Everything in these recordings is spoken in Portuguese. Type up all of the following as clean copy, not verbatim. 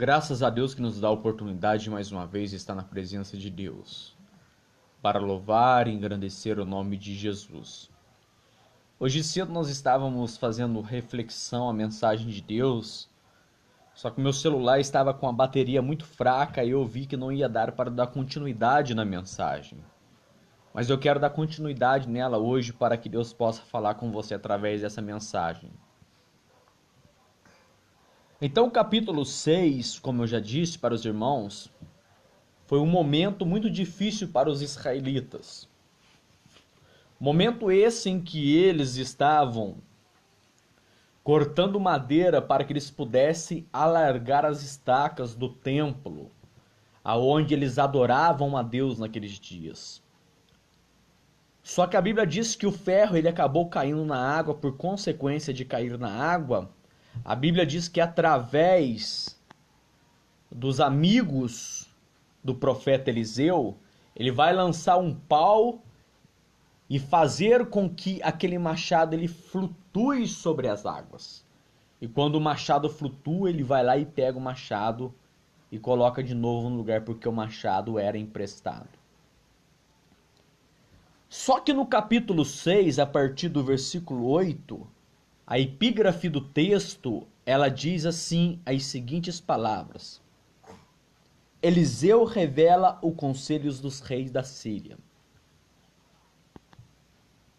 Graças a Deus que nos dá a oportunidade de mais uma vez estar na presença de Deus, para louvar e engrandecer o nome de Jesus. Hoje cedo nós estávamos fazendo reflexão à mensagem de Deus, só que meu celular estava com a bateria muito fraca e eu vi que não ia dar para dar continuidade na mensagem. Mas eu quero dar continuidade nela hoje para que Deus possa falar com você através dessa mensagem. Então o capítulo 6, como eu já disse para os irmãos, foi um momento muito difícil para os israelitas. Momento esse em que eles estavam cortando madeira para que eles pudessem alargar as estacas do templo, aonde eles adoravam a Deus naqueles dias. Só que a Bíblia diz que o ferro ele acabou caindo na água por consequência de cair na água. A Bíblia diz que através dos amigos do profeta Eliseu, ele vai lançar um pau e fazer com que aquele machado ele flutue sobre as águas. E quando o machado flutua, ele vai lá e pega o machado e coloca de novo no lugar, porque o machado era emprestado. Só que no capítulo 6, a partir do versículo 8, a epígrafe do texto, ela diz assim as seguintes palavras: Eliseu revela os conselhos dos reis da Síria.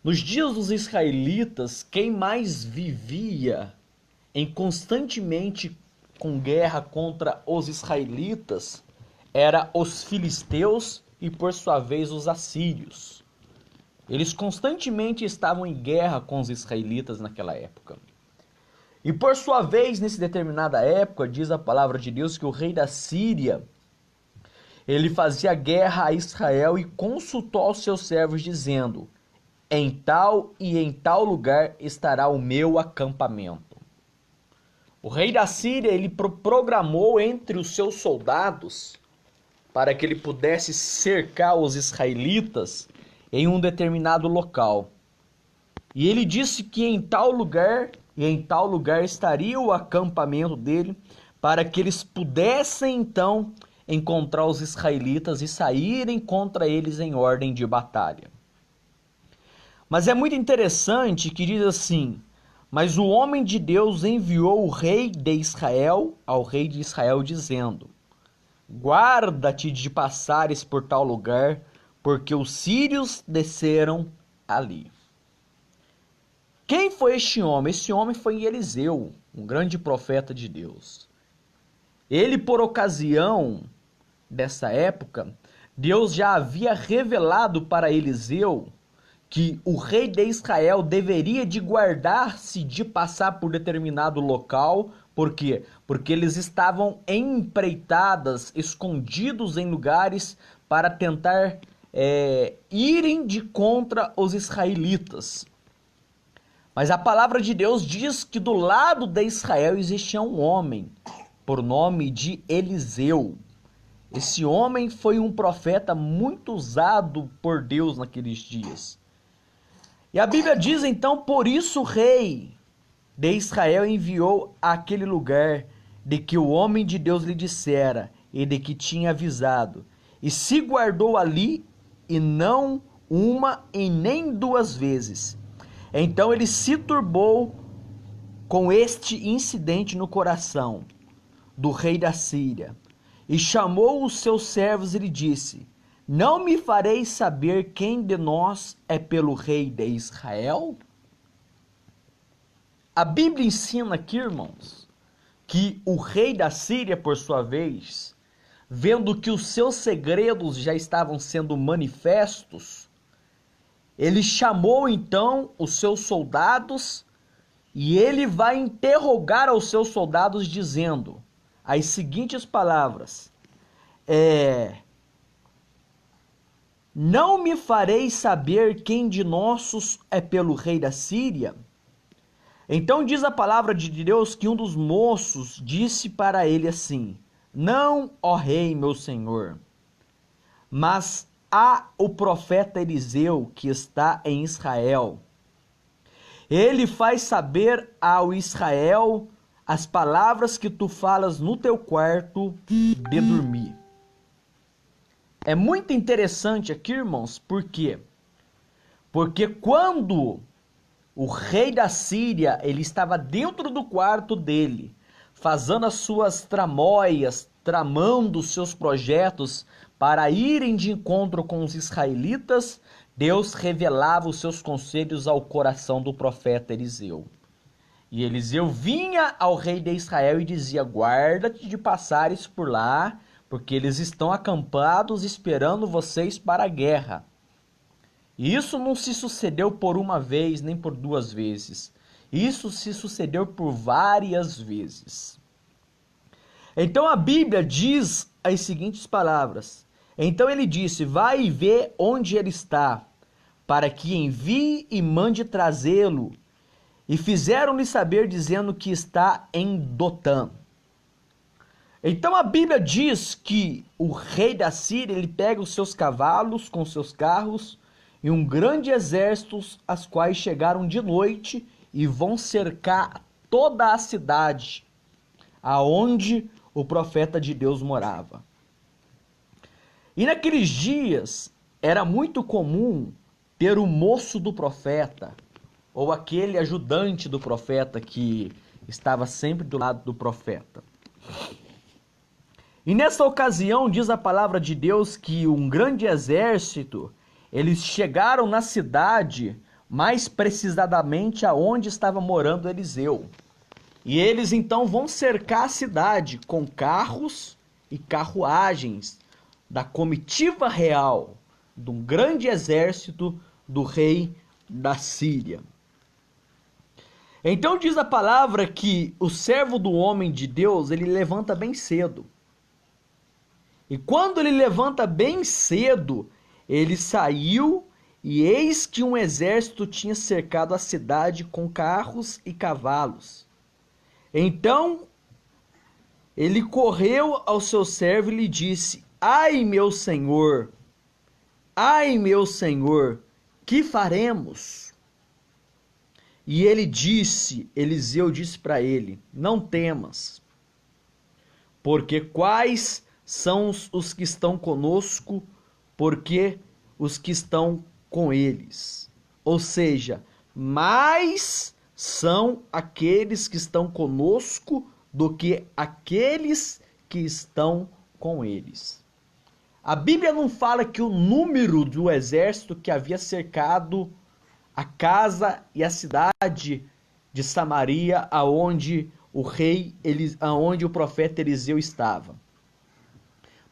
Nos dias dos israelitas, quem mais vivia constantemente com guerra contra os israelitas era os filisteus e, por sua vez, os assírios. Eles constantemente estavam em guerra com os israelitas naquela época. E por sua vez, nessa determinada época, diz a palavra de Deus que o rei da Síria, ele fazia guerra a Israel e consultou aos seus servos dizendo: em tal e em tal lugar estará o meu acampamento. O rei da Síria, ele programou entre os seus soldados para que ele pudesse cercar os israelitas em um determinado local. E ele disse que em tal lugar e em tal lugar estaria o acampamento dele, para que eles pudessem então encontrar os israelitas e saírem contra eles em ordem de batalha. Mas é muito interessante que diz assim: mas o homem de Deus enviou o rei de Israel ao rei de Israel dizendo: guarda-te de passares por tal lugar, porque os sírios desceram ali. Quem foi este homem? Este homem foi Eliseu, um grande profeta de Deus. Ele, por ocasião dessa época, Deus já havia revelado para Eliseu que o rei de Israel deveria de guardar-se de passar por determinado local. Por quê? Porque eles estavam em empreitadas, escondidos em lugares para tentar irem de contra os israelitas. Mas a palavra de Deus diz que do lado de Israel existia um homem, por nome de Eliseu. Esse homem foi um profeta muito usado por Deus naqueles dias. E a Bíblia diz então: por isso o rei de Israel enviou àquele lugar de que o homem de Deus lhe dissera e de que tinha avisado, e se guardou ali, e não uma e nem duas vezes. Então ele se turbou com este incidente no coração do rei da Síria, e chamou os seus servos e lhe disse: não me fareis saber quem de nós é pelo rei de Israel? A Bíblia ensina aqui, irmãos, que o rei da Síria, por sua vez, vendo que os seus segredos já estavam sendo manifestos, ele chamou então os seus soldados e ele vai interrogar aos seus soldados dizendo as seguintes palavras: não me fareis saber quem de nossos é pelo rei da Síria? Então diz a palavra de Deus que um dos moços disse para ele assim: não, ó rei, meu senhor, mas há o profeta Eliseu que está em Israel. Ele faz saber ao Israel as palavras que tu falas no teu quarto de dormir. É muito interessante aqui, irmãos, por quê? Porque quando o rei da Síria, ele estava dentro do quarto dele, fazendo as suas tramóias, tramando os seus projetos para irem de encontro com os israelitas, Deus revelava os seus conselhos ao coração do profeta Eliseu. E Eliseu vinha ao rei de Israel e dizia: guarda-te de passares por lá, porque eles estão acampados esperando vocês para a guerra. E isso não se sucedeu por uma vez, nem por duas vezes. Isso se sucedeu por várias vezes. Então a Bíblia diz as seguintes palavras: então ele disse: vai e vê onde ele está, para que envie e mande trazê-lo. E fizeram-lhe saber, dizendo que está em Dotã. Então a Bíblia diz que o rei da Síria, ele pega os seus cavalos com seus carros e um grande exército, as quais chegaram de noite e vão cercar toda a cidade aonde o profeta de Deus morava. E naqueles dias era muito comum ter o moço do profeta, ou aquele ajudante do profeta que estava sempre do lado do profeta. E nessa ocasião diz a palavra de Deus que um grande exército, eles chegaram na cidade, mais precisamente aonde estava morando Eliseu. E eles então vão cercar a cidade com carros e carruagens da comitiva real, de um grande exército do rei da Síria. Então diz a palavra que o servo do homem de Deus, ele levanta bem cedo. E quando ele levanta bem cedo, ele saiu e eis que um exército tinha cercado a cidade com carros e cavalos. Então ele correu ao seu servo e lhe disse: ai meu senhor, que faremos? E ele disse, Eliseu disse para ele: não temas, porque quais são os que estão conosco, porque os que estão com eles. Ou seja, mais são aqueles que estão conosco do que aqueles que estão com eles. A Bíblia não fala que o número do exército que havia cercado a casa e a cidade de Samaria, aonde o profeta Eliseu estava.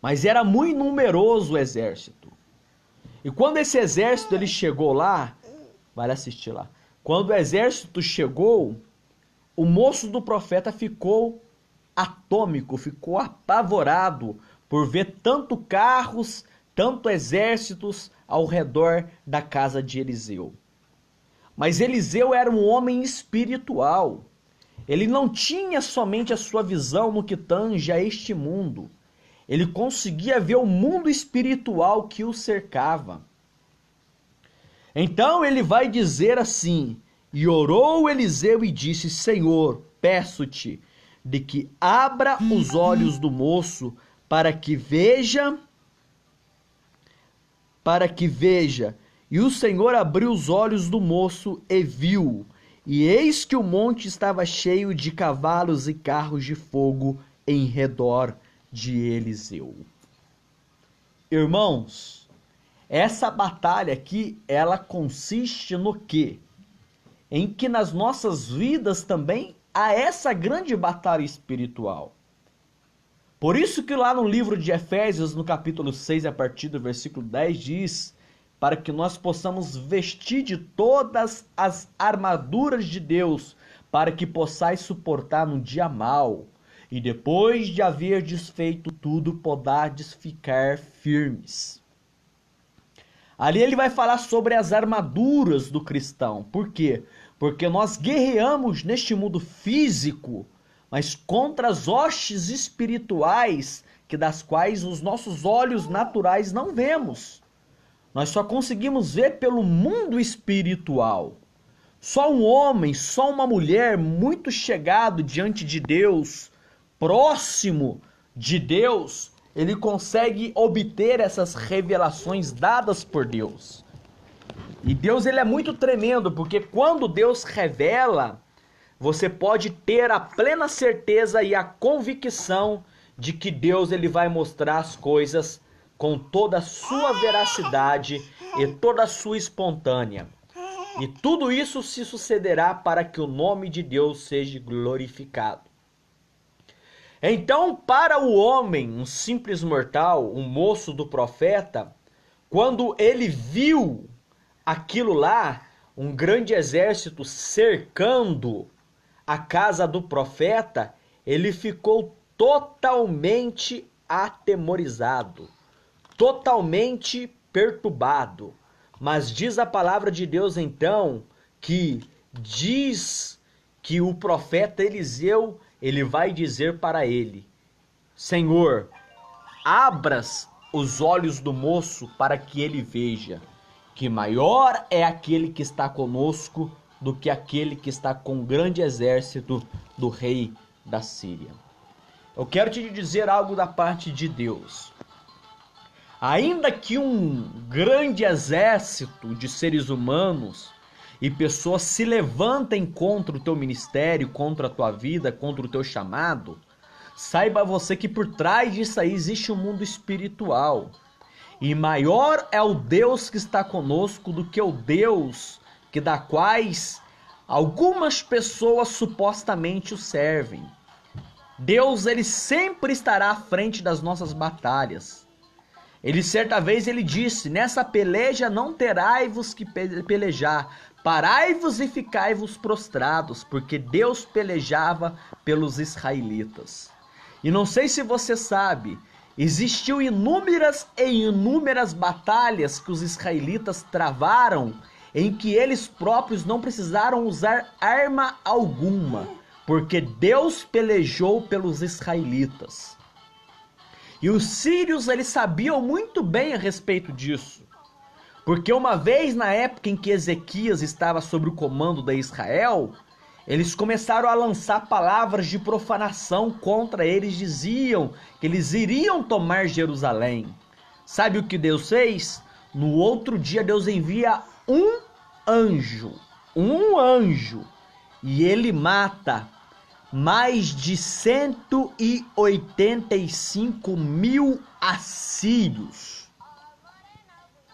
Mas era muito numeroso o exército. E quando esse exército ele chegou lá, vai assistir lá. Quando o exército chegou, o moço do profeta ficou atômico, ficou apavorado por ver tanto carros, tanto exércitos ao redor da casa de Eliseu. Mas Eliseu era um homem espiritual. Ele não tinha somente a sua visão no que tange a este mundo. Ele conseguia ver o mundo espiritual que o cercava. Então ele vai dizer assim: e orou Eliseu e disse: Senhor, peço-te de que abra os olhos do moço para que veja. E o Senhor abriu os olhos do moço e viu, e eis que o monte estava cheio de cavalos e carros de fogo em redor de Eliseu. Irmãos, essa batalha aqui, ela consiste no quê? Em que nas nossas vidas também há essa grande batalha espiritual. Por isso que lá no livro de Efésios, no capítulo 6, a partir do versículo 10, diz: para que nós possamos vestir de todas as armaduras de Deus, para que possais suportar no dia mau, e depois de haver desfeito tudo, poderdes ficar firmes. Ali ele vai falar sobre as armaduras do cristão. Por quê? Porque nós guerreamos neste mundo físico, mas contra as hostes espirituais, que das quais os nossos olhos naturais não vemos. Nós só conseguimos ver pelo mundo espiritual. Só um homem, só uma mulher muito chegado diante de Deus, próximo de Deus, ele consegue obter essas revelações dadas por Deus. E Deus, ele é muito tremendo, porque quando Deus revela, você pode ter a plena certeza e a convicção de que Deus, ele vai mostrar as coisas com toda a sua veracidade e toda a sua espontânea. E tudo isso se sucederá para que o nome de Deus seja glorificado. Então, para o homem, um simples mortal, um moço do profeta, quando ele viu aquilo lá, um grande exército cercando a casa do profeta, ele ficou totalmente atemorizado, totalmente perturbado. Mas diz a palavra de Deus então que diz que o profeta Eliseu, ele vai dizer para ele: Senhor, abras os olhos do moço para que ele veja que maior é aquele que está conosco do que aquele que está com o grande exército do rei da Síria. Eu quero te dizer algo da parte de Deus. Ainda que um grande exército de seres humanos e pessoas se levantem contra o teu ministério, contra a tua vida, contra o teu chamado, saiba você que por trás disso aí existe um mundo espiritual. E maior é o Deus que está conosco do que o Deus que da quais algumas pessoas supostamente o servem. Deus, ele sempre estará à frente das nossas batalhas. Ele certa vez ele disse: nessa peleja não terai-vos que pelejar, parai-vos e ficai-vos prostrados, porque Deus pelejava pelos israelitas. E não sei se você sabe, existiu inúmeras e inúmeras batalhas que os israelitas travaram, em que eles próprios não precisaram usar arma alguma, porque Deus pelejou pelos israelitas. E os sírios, eles sabiam muito bem a respeito disso. Porque uma vez na época em que Ezequias estava sob o comando de Israel, eles começaram a lançar palavras de profanação contra eles, diziam que eles iriam tomar Jerusalém. Sabe o que Deus fez? No outro dia Deus envia um anjo, e ele mata mais de 185 mil assírios.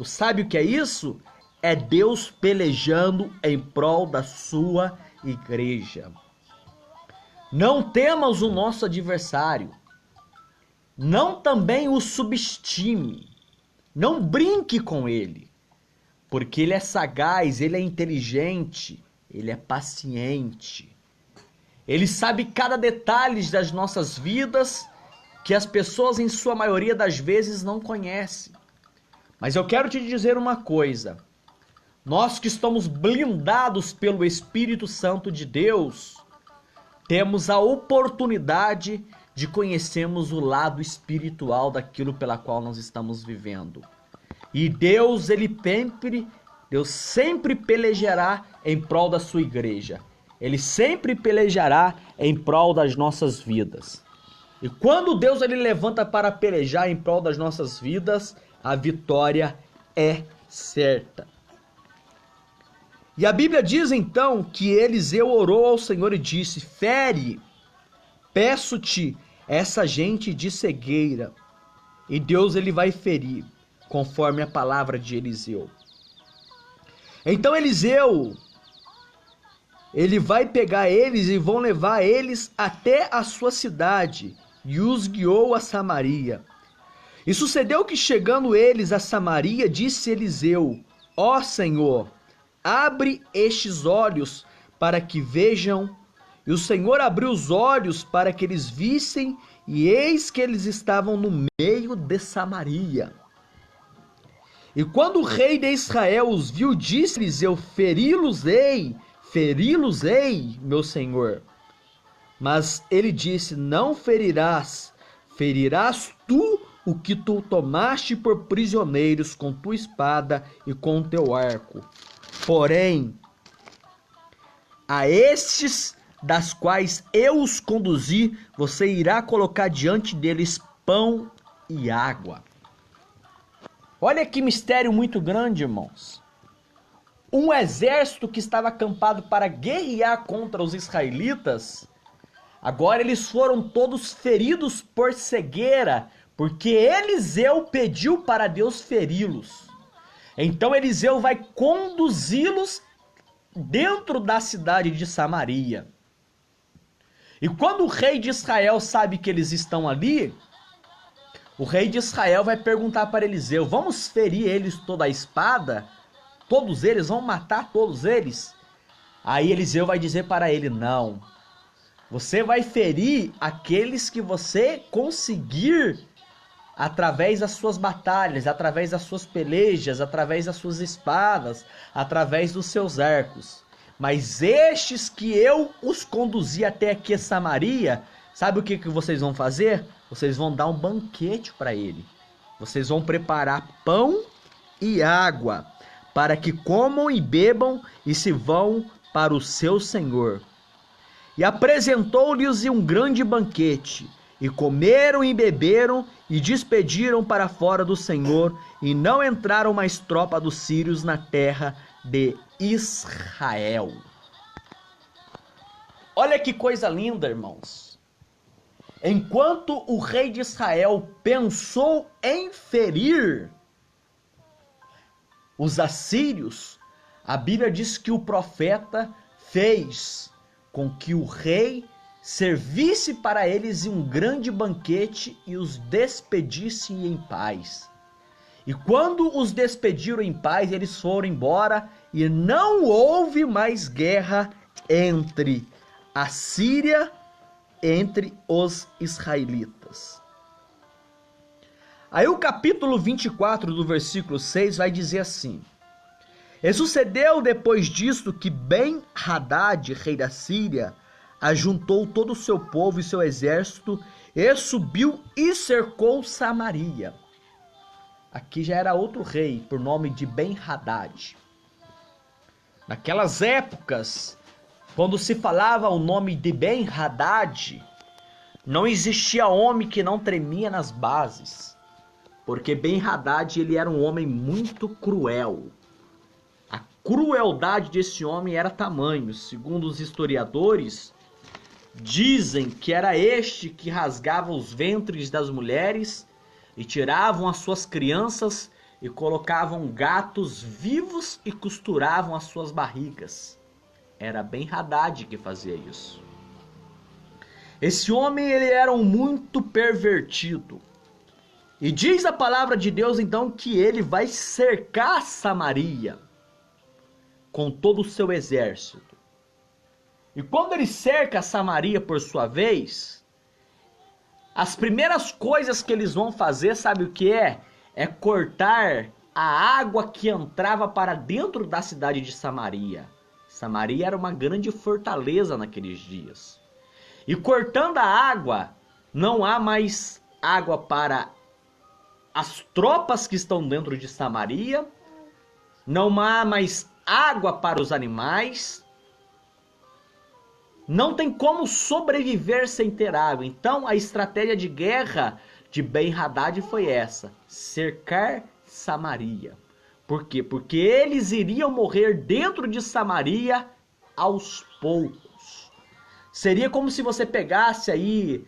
Sabe o que é isso? É Deus pelejando em prol da sua igreja. Não temas o nosso adversário. Não também o subestime. Não brinque com ele. Porque ele é sagaz, ele é inteligente, ele é paciente. Ele sabe cada detalhe das nossas vidas que as pessoas, em sua maioria das vezes, não conhecem. Mas eu quero te dizer uma coisa. Nós que estamos blindados pelo Espírito Santo de Deus, temos a oportunidade de conhecermos o lado espiritual daquilo pela qual nós estamos vivendo. E Deus sempre pelejará em prol da sua igreja. Ele sempre pelejará em prol das nossas vidas. E quando Deus ele levanta para pelejar em prol das nossas vidas, a vitória é certa. E a Bíblia diz então que Eliseu orou ao Senhor e disse: fere, peço-te, essa gente de cegueira. E Deus ele vai ferir, conforme a palavra de Eliseu. Então Eliseu, ele vai pegar eles e vão levar eles até a sua cidade, e os guiou a Samaria. E sucedeu que, chegando eles a Samaria, disse Eliseu: ó Senhor, abre estes olhos para que vejam. E o Senhor abriu os olhos para que eles vissem, e eis que eles estavam no meio de Samaria. E quando o rei de Israel os viu, disse Eliseu: feri-los-ei, meu senhor. Mas ele disse: não ferirás, ferirás tu o que tu tomaste por prisioneiros com tua espada e com teu arco. Porém, a estes das quais eu os conduzi, você irá colocar diante deles pão e água. Olha que mistério muito grande, irmãos. Um exército que estava acampado para guerrear contra os israelitas, agora eles foram todos feridos por cegueira, porque Eliseu pediu para Deus feri-los. Então Eliseu vai conduzi-los dentro da cidade de Samaria. E quando o rei de Israel sabe que eles estão ali, o rei de Israel vai perguntar para Eliseu: vamos ferir eles toda a espada? Todos eles? Vamos matar todos eles? Aí Eliseu vai dizer para ele: não. Você vai ferir aqueles que você conseguir através das suas batalhas, através das suas pelejas, através das suas espadas, através dos seus arcos. Mas estes que eu os conduzi até aqui a Samaria, sabe o que vocês vão fazer? Vocês vão dar um banquete para ele. Vocês vão preparar pão e água, para que comam e bebam e se vão para o seu senhor. E apresentou-lhes um grande banquete, e comeram e beberam, e despediram para fora do Senhor, e não entraram mais tropa dos sírios na terra de Israel. Olha que coisa linda, irmãos. Enquanto o rei de Israel pensou em ferir os assírios, a Bíblia diz que o profeta fez com que o rei servisse para eles um grande banquete e os despedisse em paz. E quando os despediram em paz, eles foram embora e não houve mais guerra entre a Síria e entre os israelitas. Aí o capítulo 24 do versículo 6 vai dizer assim: e sucedeu depois disto que Ben-Hadad, rei da Síria, ajuntou todo o seu povo e seu exército e subiu e cercou Samaria. Aqui já era outro rei, por nome de Ben-Hadad. Naquelas épocas, quando se falava o nome de Ben-Hadad, não existia homem que não tremia nas bases, porque Ben-Hadad ele era um homem muito cruel. A crueldade desse homem era tamanho. Segundo os historiadores, dizem que era este que rasgava os ventres das mulheres e tiravam as suas crianças e colocavam gatos vivos e costuravam as suas barrigas. Era Ben-Hadad que fazia isso. Esse homem ele era um muito pervertido. E diz a palavra de Deus então que ele vai cercar Samaria com todo o seu exército. E quando ele cerca Samaria por sua vez, as primeiras coisas que eles vão fazer, sabe o que é? É cortar a água que entrava para dentro da cidade de Samaria. Samaria era uma grande fortaleza naqueles dias. E cortando a água, não há mais água para as tropas que estão dentro de Samaria, não há mais água para os animais, não tem como sobreviver sem ter água. Então a estratégia de guerra de Ben-Hadad foi essa: cercar Samaria. Por quê? Porque eles iriam morrer dentro de Samaria aos poucos. Seria como se você pegasse aí,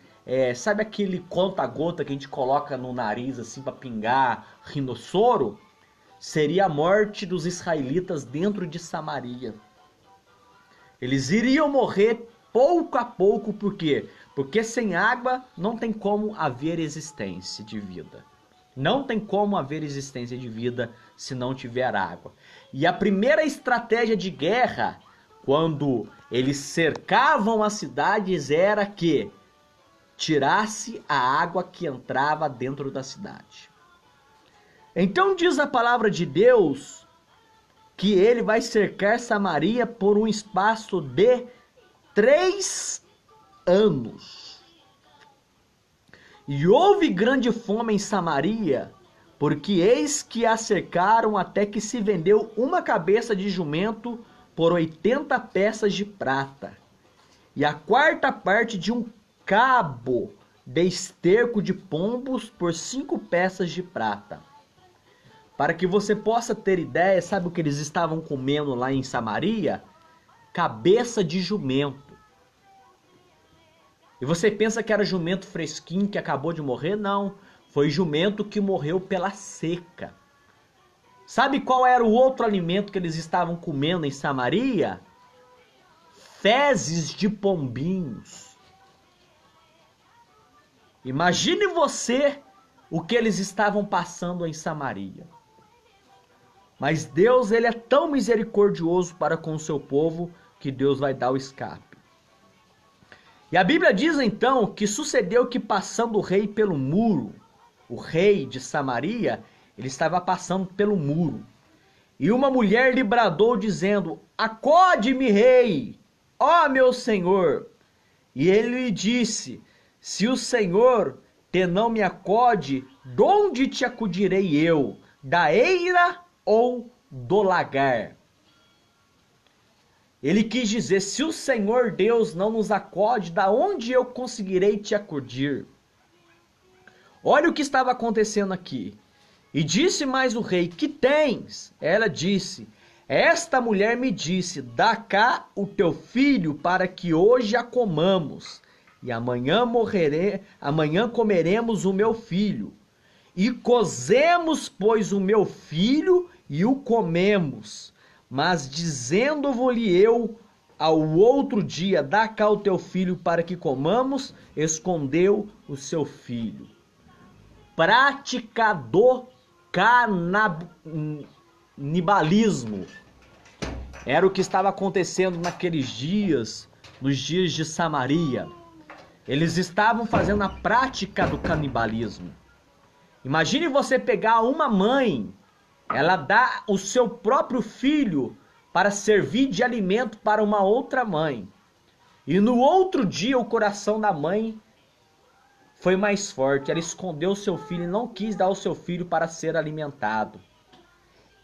sabe aquele conta-gota que a gente coloca no nariz assim para pingar rinossoro? Seria a morte dos israelitas dentro de Samaria. Eles iriam morrer pouco a pouco, por quê? Porque sem água não tem como haver existência de vida. Não tem como haver existência de vida se não tiver água. E a primeira estratégia de guerra, quando eles cercavam as cidades, era que tirasse a água que entrava dentro da cidade. Então diz a palavra de Deus que ele vai cercar Samaria por um espaço de 3 anos. E houve grande fome em Samaria, porque eis que a cercaram até que se vendeu uma cabeça de jumento por 80 peças de prata, e a quarta parte de um cabo de esterco de pombos por 5 peças de prata. Para que você possa ter ideia, sabe o que eles estavam comendo lá em Samaria? Cabeça de jumento. E você pensa que era jumento fresquinho que acabou de morrer? Não, foi jumento que morreu pela seca. Sabe qual era o outro alimento que eles estavam comendo em Samaria? Fezes de pombinhos. Imagine você o que eles estavam passando em Samaria. Mas Deus, ele é tão misericordioso para com o seu povo que Deus vai dar o escape. E a Bíblia diz então que sucedeu que passando o rei pelo muro, o rei de Samaria, ele estava passando pelo muro. E uma mulher lhe bradou dizendo: acode-me, rei, ó meu senhor. E ele lhe disse: se o Senhor te não me acode, donde te acudirei eu? Da eira ou do lagar? Ele quis dizer: se o Senhor Deus não nos acode, da onde eu conseguirei te acudir? Olha o que estava acontecendo aqui. E disse mais o rei: que tens? Ela disse: esta mulher me disse: dá cá o teu filho para que hoje a comamos, e amanhã comeremos o meu filho. E cozemos, pois, o meu filho e o comemos. Mas dizendo-vos-lhe eu ao outro dia: dá cá o teu filho para que comamos, escondeu o seu filho. Prática do canibalismo era o que estava acontecendo naqueles dias, nos dias de Samaria. Eles estavam fazendo a prática do canibalismo. Imagine você pegar uma mãe, ela dá o seu próprio filho para servir de alimento para uma outra mãe. E no outro dia o coração da mãe foi mais forte. Ela escondeu o seu filho e não quis dar o seu filho para ser alimentado.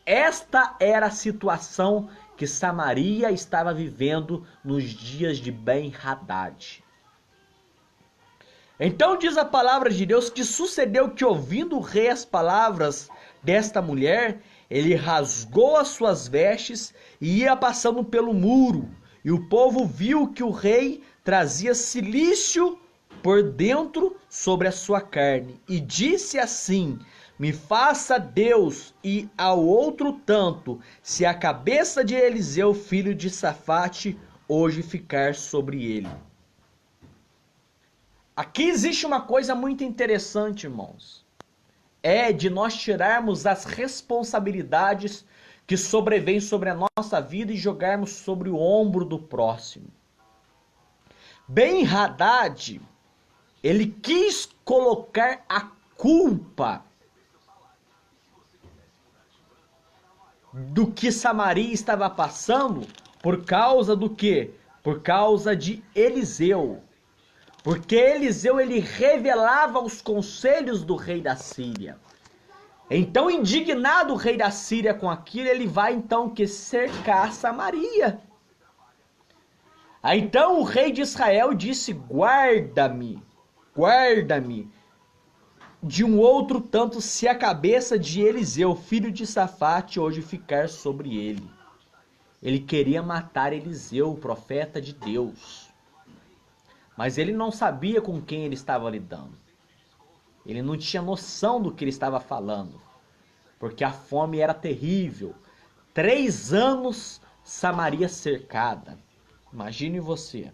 Esta era a situação que Samaria estava vivendo nos dias de Ben-Hadad. Então diz a palavra de Deus que sucedeu que, ouvindo o rei as palavras desta mulher, ele rasgou as suas vestes e ia passando pelo muro. E o povo viu que o rei trazia cilício por dentro sobre a sua carne. E disse assim: me faça Deus e ao outro tanto, se a cabeça de Eliseu, filho de Safate, hoje ficar sobre ele. Aqui existe uma coisa muito interessante, irmãos. É de nós tirarmos as responsabilidades que sobrevêm sobre a nossa vida e jogarmos sobre o ombro do próximo. Ben-Hadad, ele quis colocar a culpa do que Samaria estava passando por causa do quê? Por causa de Eliseu. Porque Eliseu, ele revelava os conselhos do rei da Síria. Então, indignado o rei da Síria com aquilo, ele vai então que cercar Samaria. Aí então o rei de Israel disse: guarda-me de um outro tanto, se a cabeça de Eliseu, filho de Safate, hoje ficar sobre ele. Ele queria matar Eliseu, o profeta de Deus. Mas ele não sabia com quem ele estava lidando. Ele não tinha noção do que ele estava falando. Porque a fome era terrível. 3 anos Samaria cercada. Imagine você.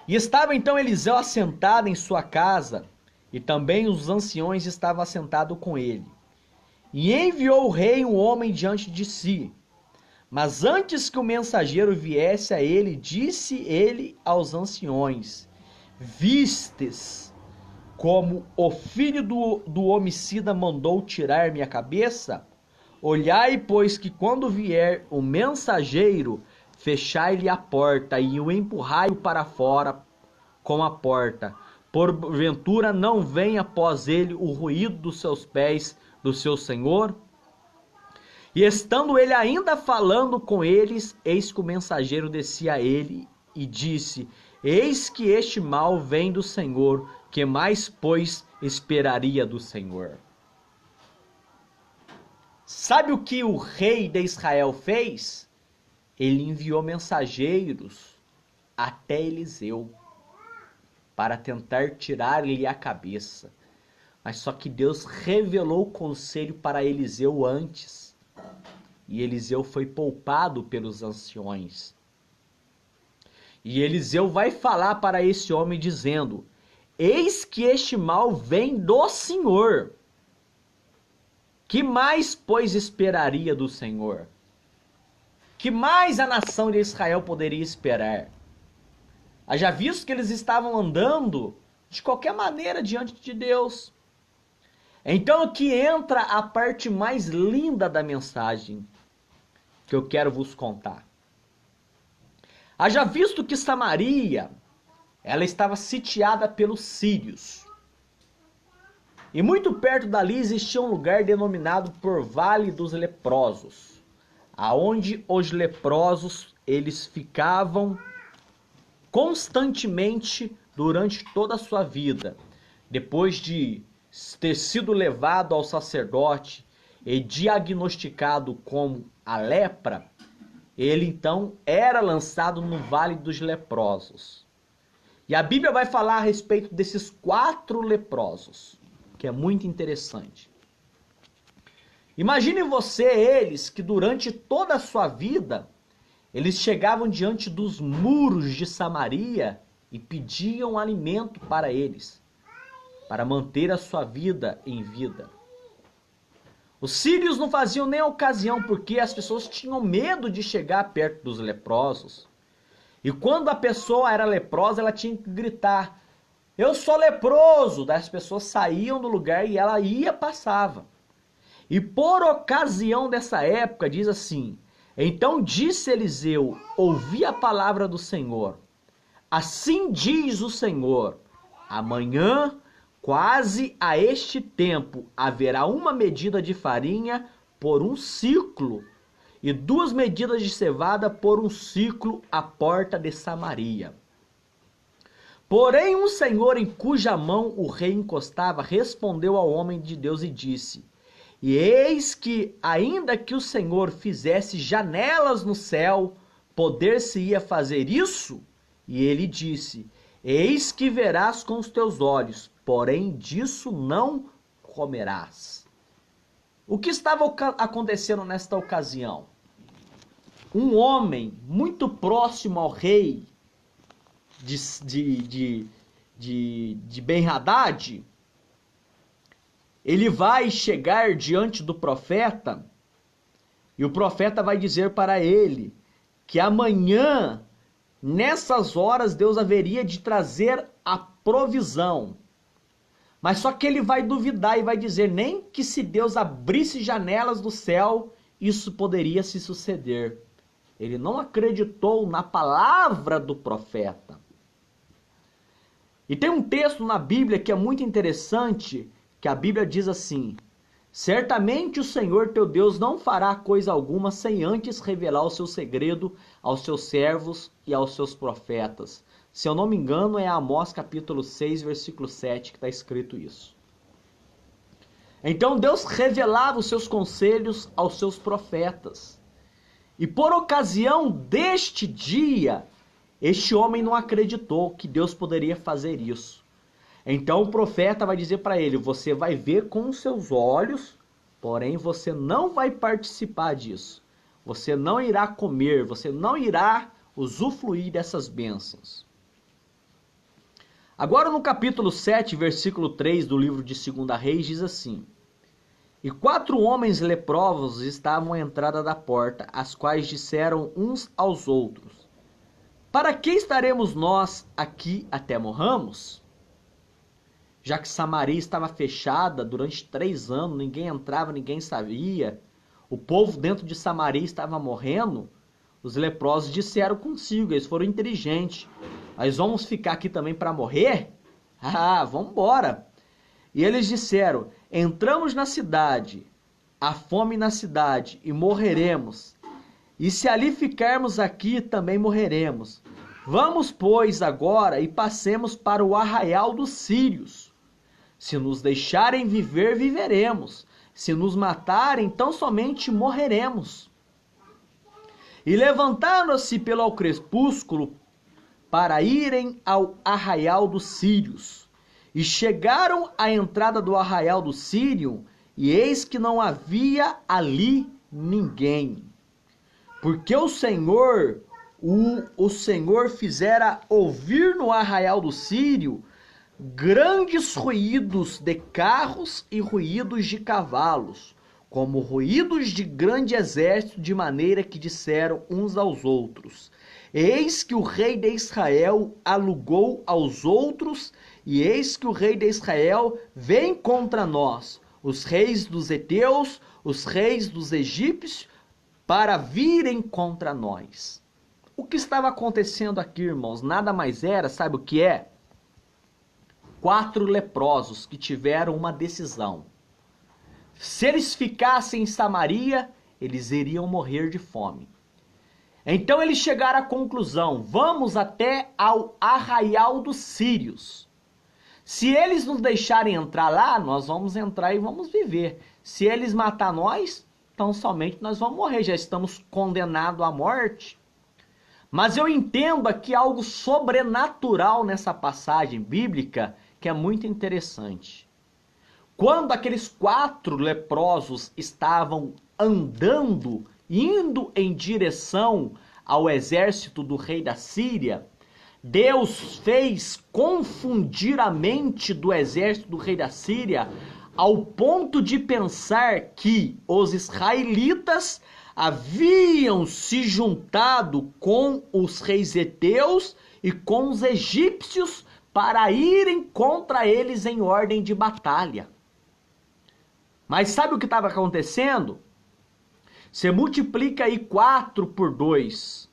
E estava então Eliseu assentado em sua casa, e também os anciões estavam assentados com ele. E enviou o rei um homem diante de si. Mas antes que o mensageiro viesse a ele, disse ele aos anciões: vistes como o filho do homicida mandou tirar minha cabeça? Olhai, pois, que quando vier o mensageiro, fechai-lhe a porta e o empurrai-o para fora com a porta. Porventura não venha após ele o ruído dos seus pés do seu senhor? E estando ele ainda falando com eles, eis que o mensageiro descia a ele e disse: eis que este mal vem do Senhor, que mais, pois, esperaria do Senhor? Sabe o que o rei de Israel fez? Ele enviou mensageiros até Eliseu para tentar tirar-lhe a cabeça. Mas só que Deus revelou o conselho para Eliseu antes. E Eliseu foi poupado pelos anciões. E Eliseu vai falar para esse homem dizendo: eis que este mal vem do Senhor. Que mais, pois, esperaria do Senhor? Que mais a nação de Israel poderia esperar? Haja visto que eles estavam andando de qualquer maneira diante de Deus. Então aqui entra a parte mais linda da mensagem que eu quero vos contar. Haja visto que Samaria, ela estava sitiada pelos sírios. E muito perto dali existia um lugar denominado por Vale dos Leprosos, aonde os leprosos eles ficavam constantemente durante toda a sua vida. Depois de ter sido levado ao sacerdote e diagnosticado com a lepra, ele então era lançado no Vale dos Leprosos. E a Bíblia vai falar a respeito desses 4 leprosos, que é muito interessante. Imagine você eles que durante toda a sua vida, eles chegavam diante dos muros de Samaria e pediam alimento para eles, para manter a sua vida em vida. Os sírios não faziam nem ocasião, porque as pessoas tinham medo de chegar perto dos leprosos. E quando a pessoa era leprosa, ela tinha que gritar: eu sou leproso! Daí as pessoas saíam do lugar e ela passava. E por ocasião dessa época, diz assim: então disse Eliseu: ouvi a palavra do Senhor. Assim diz o Senhor: amanhã, quase a este tempo, haverá uma medida de farinha por um ciclo, e 2 medidas de cevada por um ciclo à porta de Samaria. Porém, um senhor em cuja mão o rei encostava respondeu ao homem de Deus e disse: e eis que, ainda que o Senhor fizesse janelas no céu, poder-se-ia fazer isso? E ele disse: eis que verás com os teus olhos, porém disso não comerás. O que estava acontecendo nesta ocasião? Um homem muito próximo ao rei de Ben-Hadad, ele vai chegar diante do profeta e o profeta vai dizer para ele que amanhã, nessas horas, Deus haveria de trazer a provisão. Mas só que ele vai duvidar e vai dizer: nem que se Deus abrisse janelas do céu, isso poderia se suceder. Ele não acreditou na palavra do profeta. E tem um texto na Bíblia que é muito interessante, que a Bíblia diz assim: certamente o Senhor teu Deus não fará coisa alguma sem antes revelar o seu segredo aos seus servos e aos seus profetas. Se eu não me engano, é Amós capítulo 6, versículo 7, que está escrito isso. Então Deus revelava os seus conselhos aos seus profetas. E por ocasião deste dia, este homem não acreditou que Deus poderia fazer isso. Então o profeta vai dizer para ele: você vai ver com os seus olhos, porém você não vai participar disso. Você não irá comer, você não irá usufruir dessas bênçãos. Agora no capítulo 7, versículo 3 do livro de 2 Reis, diz assim: e 4 homens leprosos estavam à entrada da porta, as quais disseram uns aos outros: para que estaremos nós aqui até morramos? Já que Samaria estava fechada durante 3 anos, ninguém entrava, ninguém sabia, o povo dentro de Samaria estava morrendo, os leprosos disseram consigo, eles foram inteligentes: nós vamos ficar aqui também para morrer? Ah, vamos embora. E eles disseram: entramos na cidade, a fome na cidade e morreremos. E se ali ficarmos aqui, também morreremos. Vamos, pois, agora e passemos para o arraial dos sírios. Se nos deixarem viver, viveremos. Se nos matarem, tão somente morreremos. E levantaram-se pelo crepúsculo para irem ao arraial dos sírios. E chegaram à entrada do arraial do sírio, e eis que não havia ali ninguém. Porque o Senhor fizera ouvir no arraial do sírio grandes ruídos de carros e ruídos de cavalos, como ruídos de grande exército, de maneira que disseram uns aos outros: eis que o rei de Israel alugou aos outros, e eis que o rei de Israel vem contra nós, os reis dos heteus, os reis dos egípcios, para virem contra nós. O que estava acontecendo aqui, irmãos, nada mais era, sabe o que é? 4 leprosos que tiveram uma decisão. Se eles ficassem em Samaria, eles iriam morrer de fome. Então eles chegaram à conclusão: vamos até ao arraial dos sírios. Se eles nos deixarem entrar lá, nós vamos entrar e vamos viver. Se eles matar nós, então somente nós vamos morrer, já estamos condenados à morte. Mas eu entendo aqui algo sobrenatural nessa passagem bíblica que é muito interessante. Quando aqueles 4 leprosos estavam andando, indo em direção ao exército do rei da Síria, Deus fez confundir a mente do exército do rei da Síria ao ponto de pensar que os israelitas haviam se juntado com os reis heteus e com os egípcios para irem contra eles em ordem de batalha. Mas sabe o que estava acontecendo? Você multiplica aí 4 por 2.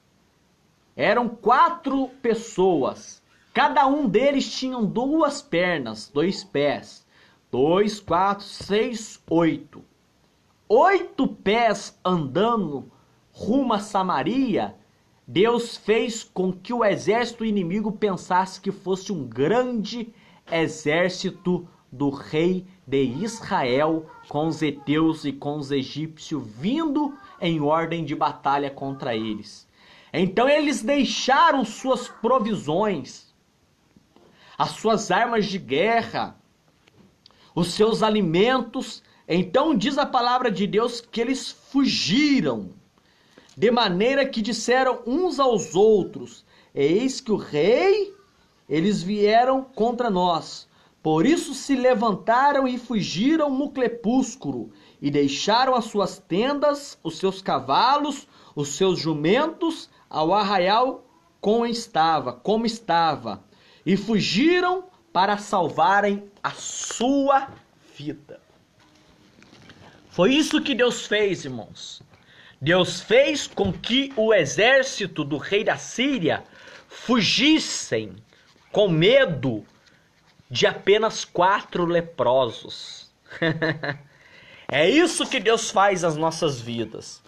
Eram 4 pessoas. Cada um deles tinha 2 pernas, 2 pés. 2, 4, 6, 8. 8 pés andando rumo a Samaria. Deus fez com que o exército inimigo pensasse que fosse um grande exército do rei de Israel, com os heteus e com os egípcios vindo em ordem de batalha contra eles. Então eles deixaram suas provisões, as suas armas de guerra, os seus alimentos. Então diz a palavra de Deus que eles fugiram, de maneira que disseram uns aos outros: eis que o rei, eles vieram contra nós. Por isso se levantaram e fugiram no crepúsculo, e deixaram as suas tendas, os seus cavalos, os seus jumentos, ao arraial como estava, e fugiram para salvarem a sua vida. Foi isso que Deus fez, irmãos. Deus fez com que o exército do rei da Síria fugissem com medo de apenas 4 leprosos. É isso que Deus faz nas nossas vidas.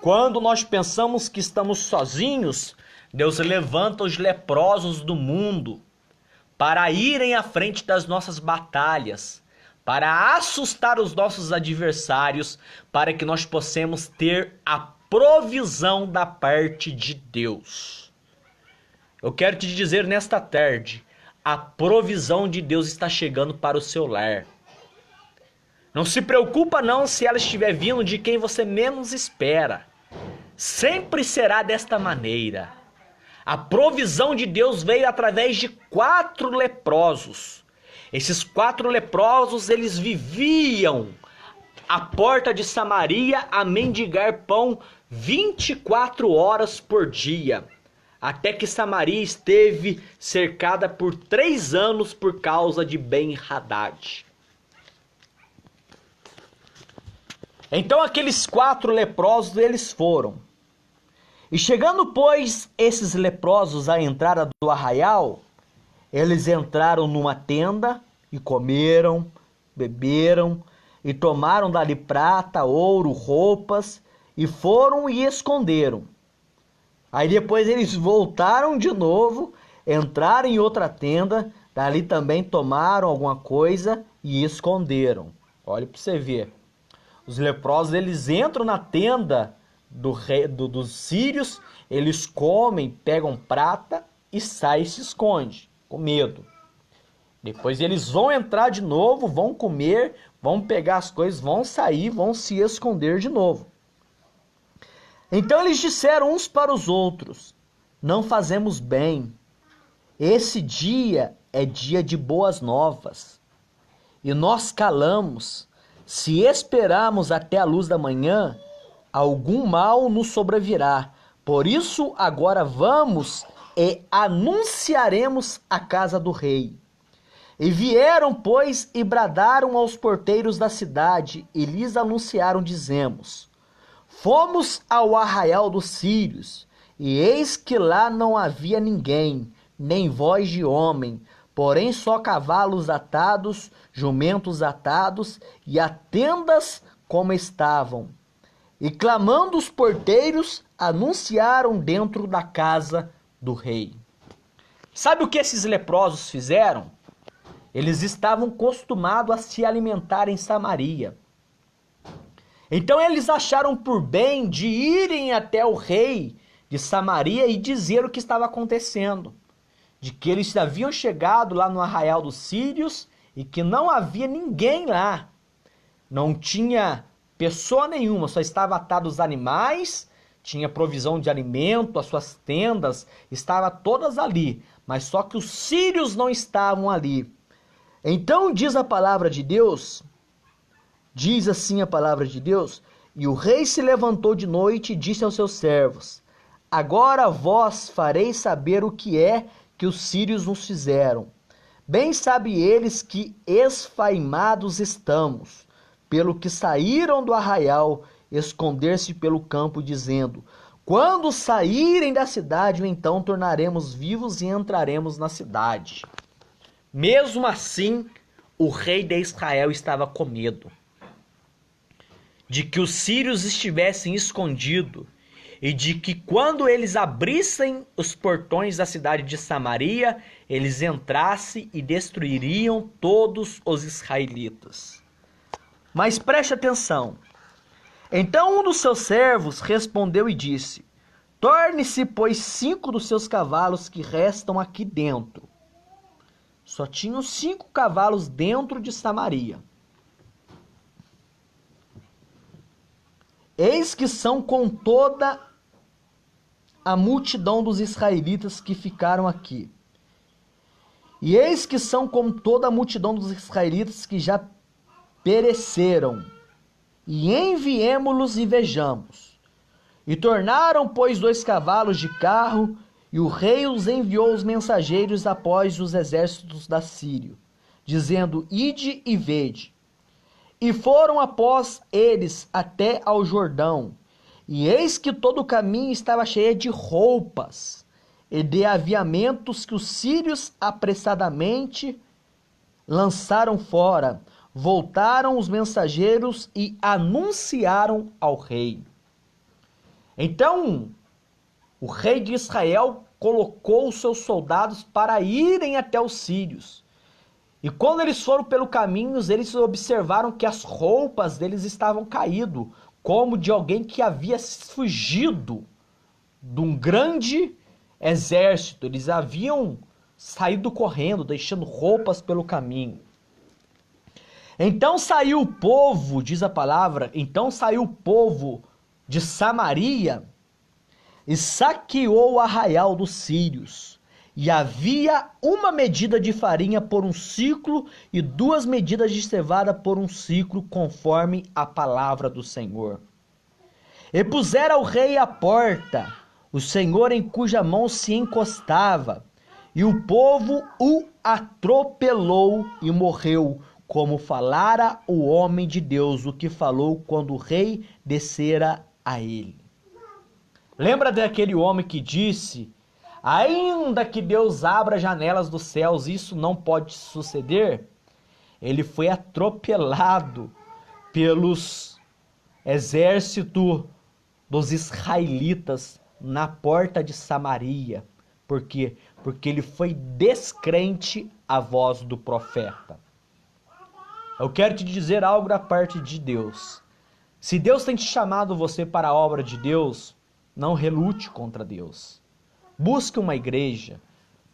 Quando nós pensamos que estamos sozinhos, Deus levanta os leprosos do mundo para irem à frente das nossas batalhas, para assustar os nossos adversários, para que nós possamos ter a provisão da parte de Deus. Eu quero te dizer nesta tarde, a provisão de Deus está chegando para o seu lar. Não se preocupa não se ela estiver vindo de quem você menos espera. Sempre será desta maneira. A provisão de Deus veio através de 4 leprosos. Esses 4 leprosos, eles viviam à porta de Samaria a mendigar pão 24 horas por dia. Até que Samaria esteve cercada por 3 anos por causa de Ben-Hadad. Então aqueles 4 leprosos, eles foram. E chegando, pois, esses leprosos à entrada do arraial, eles entraram numa tenda e comeram, beberam, e tomaram dali prata, ouro, roupas, e foram e esconderam. Aí depois eles voltaram de novo, entraram em outra tenda, dali também tomaram alguma coisa e esconderam. Olha para você ver. Os leprosos, eles entram na tenda dos sírios, eles comem, pegam prata e saem e se escondem, com medo. Depois eles vão entrar de novo, vão comer, vão pegar as coisas, vão sair, vão se esconder de novo. Então eles disseram uns para os outros: não fazemos bem. Esse dia é dia de boas novas. E nós calamos. Se esperarmos até a luz da manhã, algum mal nos sobrevirá. Por isso agora vamos e anunciaremos a casa do rei. E vieram, pois, e bradaram aos porteiros da cidade, e lhes anunciaram, dizemos: fomos ao arraial dos sírios, e eis que lá não havia ninguém, nem voz de homem, porém só cavalos atados, jumentos atados, e as tendas como estavam. E clamando os porteiros, anunciaram dentro da casa do rei. Sabe o que esses leprosos fizeram? Eles estavam acostumados a se alimentar em Samaria. Então eles acharam por bem de irem até o rei de Samaria e dizer o que estava acontecendo. De que eles haviam chegado lá no arraial dos sírios e que não havia ninguém lá. Não tinha pessoa nenhuma, só estavam atados os animais, tinha provisão de alimento, as suas tendas, estavam todas ali. Mas só que os sírios não estavam ali. Então diz a palavra de Deus, diz assim a palavra de Deus: e o rei se levantou de noite e disse aos seus servos: agora vós fareis saber o que é que os sírios nos fizeram. Bem sabe eles que esfaimados estamos, pelo que saíram do arraial, esconder-se pelo campo, dizendo: quando saírem da cidade, então tornaremos vivos e entraremos na cidade. Mesmo assim, o rei de Israel estava com medo de que os sírios estivessem escondidos e de que quando eles abrissem os portões da cidade de Samaria, eles entrassem e destruiriam todos os israelitas. Mas preste atenção. Então um dos seus servos respondeu e disse: torne-se, pois, 5 dos seus cavalos que restam aqui dentro. Só tinham 5 cavalos dentro de Samaria. Eis que são com toda a multidão dos israelitas que ficaram aqui. E eis que são com toda a multidão dos israelitas que já pereceram. E enviemo-los e vejamos. E tornaram, pois, 2 cavalos de carro, e o rei os enviou os mensageiros após os exércitos da Síria, dizendo: ide e vede. E foram após eles até ao Jordão, e eis que todo o caminho estava cheio de roupas e de aviamentos que os sírios apressadamente lançaram fora. Voltaram os mensageiros e anunciaram ao rei. Então, o rei de Israel colocou os seus soldados para irem até os sírios. E quando eles foram pelo caminho, eles observaram que as roupas deles estavam caídas, como de alguém que havia fugido de um grande exército. Eles haviam saído correndo, deixando roupas pelo caminho. Então saiu o povo, diz a palavra, então saiu o povo de Samaria e saqueou o arraial dos sírios. E havia 1 medida de farinha por 1 ciclo e 2 medidas de cevada por 1 ciclo, conforme a palavra do Senhor. E pusera o rei à porta, o Senhor em cuja mão se encostava, e o povo o atropelou e morreu, como falara o homem de Deus, o que falou quando o rei descera a ele. Lembra daquele homem que disse: ainda que Deus abra janelas dos céus, isso não pode suceder? Ele foi atropelado pelos exércitos dos israelitas na porta de Samaria. Por quê? Porque ele foi descrente à voz do profeta. Eu quero te dizer algo da parte de Deus. Se Deus tem te chamado você para a obra de Deus, não relute contra Deus. Busque uma igreja,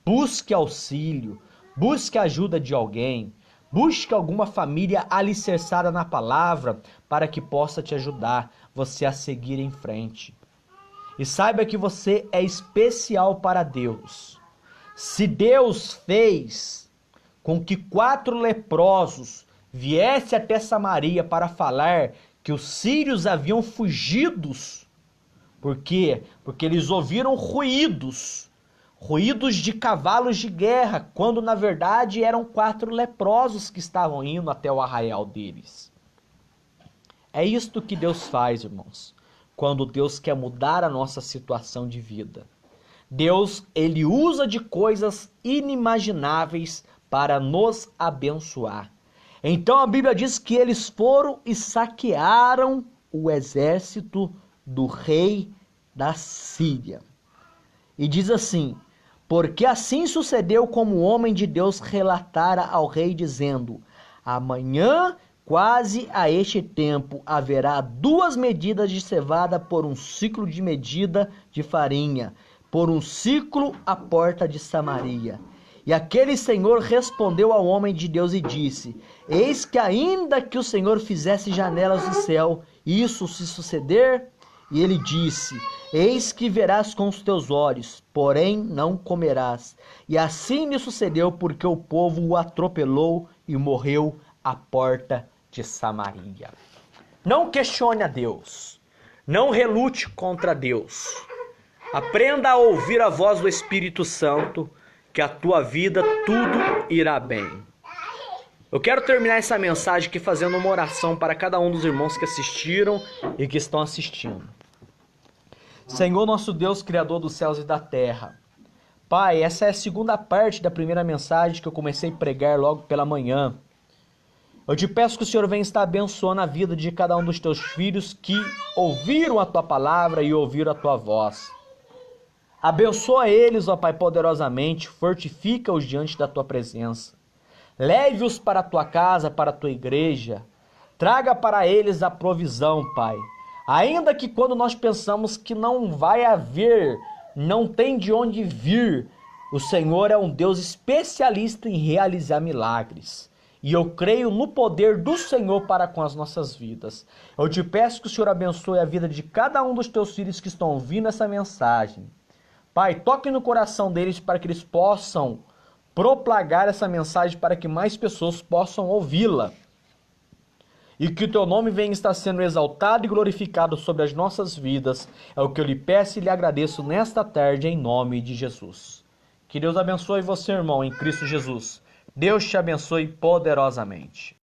busque auxílio, busque a ajuda de alguém, busque alguma família alicerçada na palavra para que possa te ajudar você a seguir em frente. E saiba que você é especial para Deus. Se Deus fez com que 4 leprosos viessem até Samaria para falar que os sírios haviam fugidos, por quê? Porque eles ouviram ruídos de cavalos de guerra, quando na verdade eram 4 leprosos que estavam indo até o arraial deles. É isto que Deus faz, irmãos, quando Deus quer mudar a nossa situação de vida. Deus, ele usa de coisas inimagináveis para nos abençoar. Então a Bíblia diz que eles foram e saquearam o exército do rei da Síria. E diz assim: porque assim sucedeu como o homem de Deus relatara ao rei, dizendo: amanhã, quase a este tempo, haverá 2 medidas de cevada por 1 ciclo de medida de farinha, por 1 ciclo à porta de Samaria. E aquele senhor respondeu ao homem de Deus e disse: eis que ainda que o Senhor fizesse janelas do céu, isso se suceder? E ele disse: eis que verás com os teus olhos, porém não comerás. E assim lhe sucedeu, porque o povo o atropelou e morreu à porta de Samaria. Não questione a Deus. Não relute contra Deus. Aprenda a ouvir a voz do Espírito Santo, que a tua vida tudo irá bem. Eu quero terminar essa mensagem aqui fazendo uma oração para cada um dos irmãos que assistiram e que estão assistindo. Senhor nosso Deus, Criador dos céus e da terra. Pai, essa é a segunda parte da primeira mensagem que eu comecei a pregar logo pela manhã. Eu te peço que o Senhor venha estar abençoando a vida de cada um dos teus filhos que ouviram a tua palavra e ouviram a tua voz. Abençoa eles, ó Pai, poderosamente, fortifica-os diante da tua presença. Leve-os para a tua casa, para a tua igreja. Traga para eles a provisão, Pai. Ainda que quando nós pensamos que não vai haver, não tem de onde vir, o Senhor é um Deus especialista em realizar milagres. E eu creio no poder do Senhor para com as nossas vidas. Eu te peço que o Senhor abençoe a vida de cada um dos teus filhos que estão ouvindo essa mensagem. Pai, toque no coração deles para que eles possam propagar essa mensagem para que mais pessoas possam ouvi-la. E que o teu nome venha estar sendo exaltado e glorificado sobre as nossas vidas. É o que eu lhe peço e lhe agradeço nesta tarde, em nome de Jesus. Que Deus abençoe você, irmão, em Cristo Jesus. Deus te abençoe poderosamente.